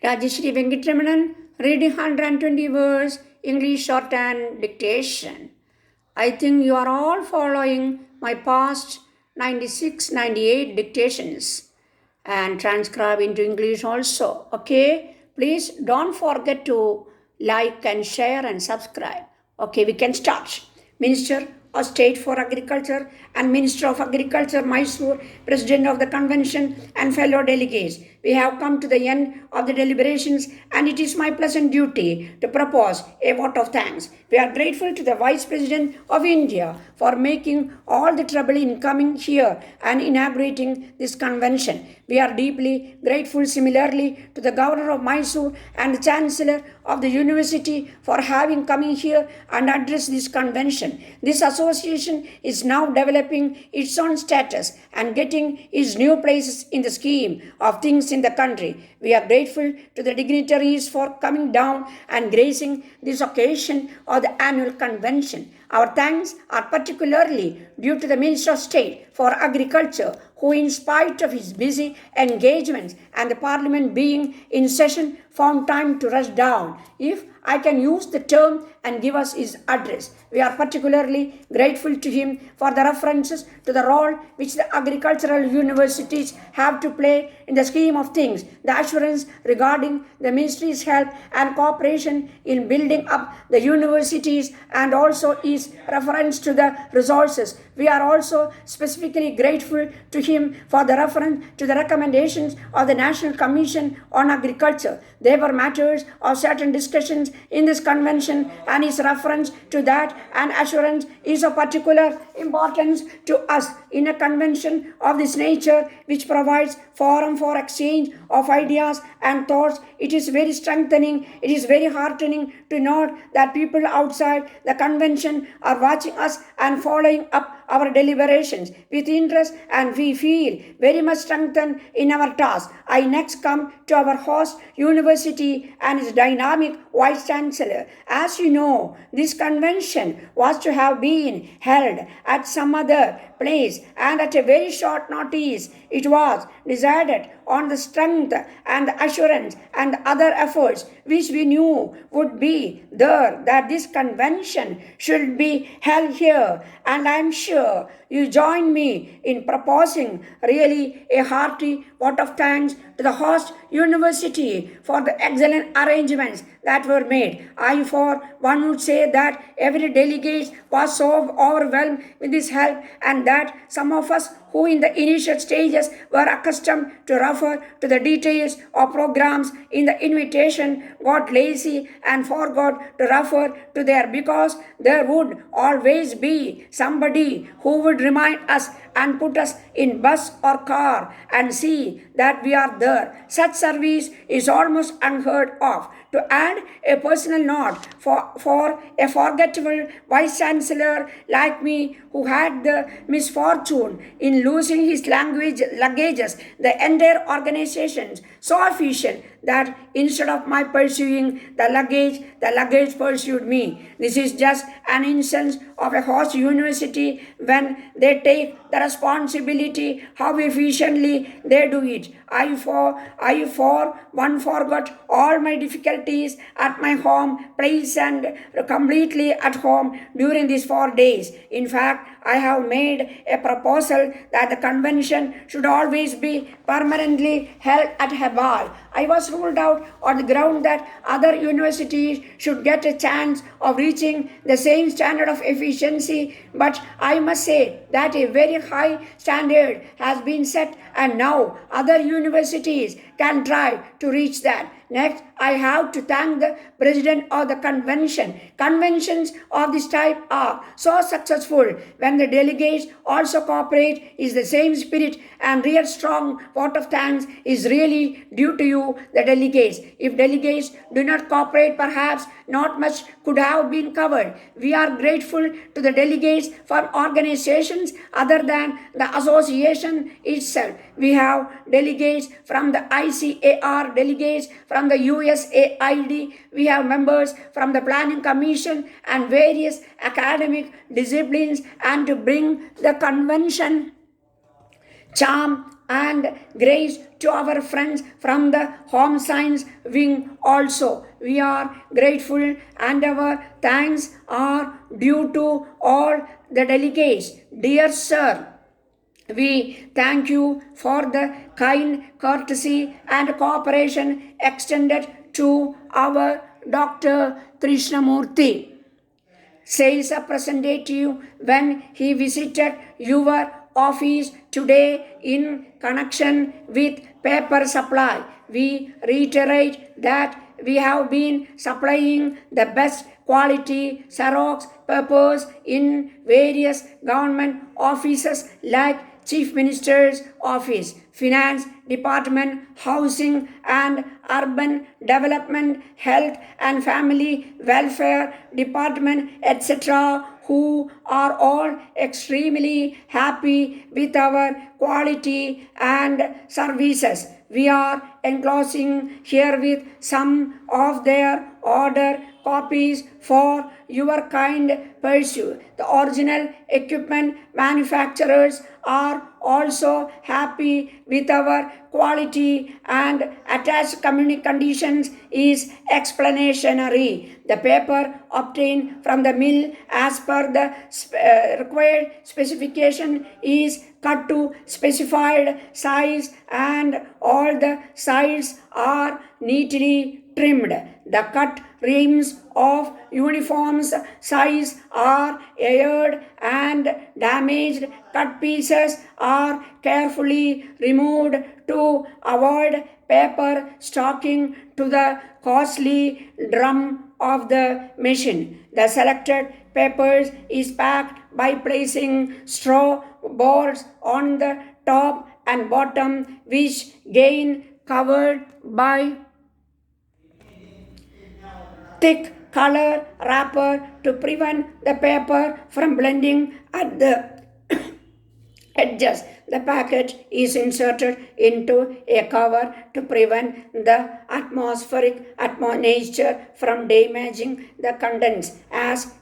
Rajeshri Venkatramanan, reading 120 words, English shorthand dictation. I think you are all following my past 96, 98 dictations and transcribe into English also. Okay, please don't forget to like and share and subscribe. Okay, we can start. Minister of State for Agriculture and Minister of Agriculture, Mysore, President of the Convention, and fellow delegates. We have come to the end of the deliberations, and it is my pleasant duty to propose a vote of thanks. We are grateful to the Vice President of India for making all the trouble in coming here and inaugurating this convention. We are deeply grateful similarly to the Governor of Mysore and the Chancellor of the University for having coming here and address this convention. This association is now developing its own status and getting its new places in the scheme of things in the country. We are grateful to the dignitaries for coming down and gracing this occasion of the annual convention. Our thanks are particularly due to the Minister of State for Agriculture, who, in spite of his busy engagements and the Parliament being in session, found time to rush down, if I can use the term, and give us his address. We are particularly grateful to him for the references to the role which the agricultural universities have to play in the scheme of things, the assurance regarding the ministry's help and cooperation in building up the universities, and also his reference to the resources. We are also specifically grateful to him for the reference to the recommendations of the National Commission on Agriculture. They were matters of certain discussions in this convention, and his reference to that and assurance is of particular importance to us in a convention of this nature, which provides forum for exchange of ideas and thoughts. It is very strengthening, it is very heartening to note that people outside the convention are watching us and following up our deliberations with interest, and we feel very much strengthened in our task. I next come to our host university and its dynamic Vice Chancellor. As you know, this convention was to have been held at some other place, and at a very short notice it was decided on the strength and the assurance and other efforts which we knew would be there that this convention should be held here, and I am sure you join me in proposing really a hearty vote of thanks to the host university for the excellent arrangements that were made. I, for one, would say that every delegate was so overwhelmed with this help, and that some of us who in the initial stages were accustomed to refer to the details of programs in the invitation got lazy and forgot to refer to there, because there would always be somebody who would remind us and put us in bus or car and see that we are there. Such service is almost unheard of. To add a personal note for a forgettable Vice Chancellor like me, who had the misfortune in losing his luggages, the entire organization so efficient that instead of my pursuing the luggage pursued me. This is just an instance of a host university when they take the responsibility, how efficiently they do it. I for one forgot all my difficulties at my home place and completely at home during these 4 days. In fact, I have made a proposal that the convention should always be permanently held at Hebal. I was ruled out on the ground that other universities should get a chance of reaching the same standard of efficiency, but I must say that a very high standard has been set, and now other universities can try to reach that. Next, I have to thank the President of the Convention. Conventions of this type are so successful when the delegates also cooperate. Is the same spirit, and real strong vote of thanks is really due to you, the delegates. If delegates do not cooperate, perhaps not much could have been covered. We are grateful to the delegates for organizations other than the association itself. We have delegates from the ICAR, delegates from the USAID. We have members from the Planning Commission and various academic disciplines, and to bring the convention charm and grace to our friends from the Home Science Wing also. We are grateful and our thanks are due to all the delegates. Dear Sir, we thank you for the kind courtesy and cooperation extended to our Dr. Krishnamurti, sales representative, when he visited your office today in connection with paper supply. We reiterate that we have been supplying the best quality Xerox papers in various government offices like Chief Minister's Office, Finance Department, Housing and Urban Development, Health and Family Welfare Department, etc., who are all extremely happy with our quality and services. We are enclosing herewith some of their order copies for your kind pursuit. The original equipment manufacturers are also happy with our quality and attached conditions is explanatory. The paper obtained from the mill as per the required specification is cut to specified size and all the sides are neatly trimmed. The cut rims of uniform size are aired and damaged cut pieces are carefully removed to avoid paper sticking to the costly drum of the machine. The selected papers is packed by placing straw boards on the top and bottom, which gain covered by thick color wrapper to prevent the paper from blending at the edges. The package is inserted into a cover to prevent the atmospheric moisture from damaging the contents. As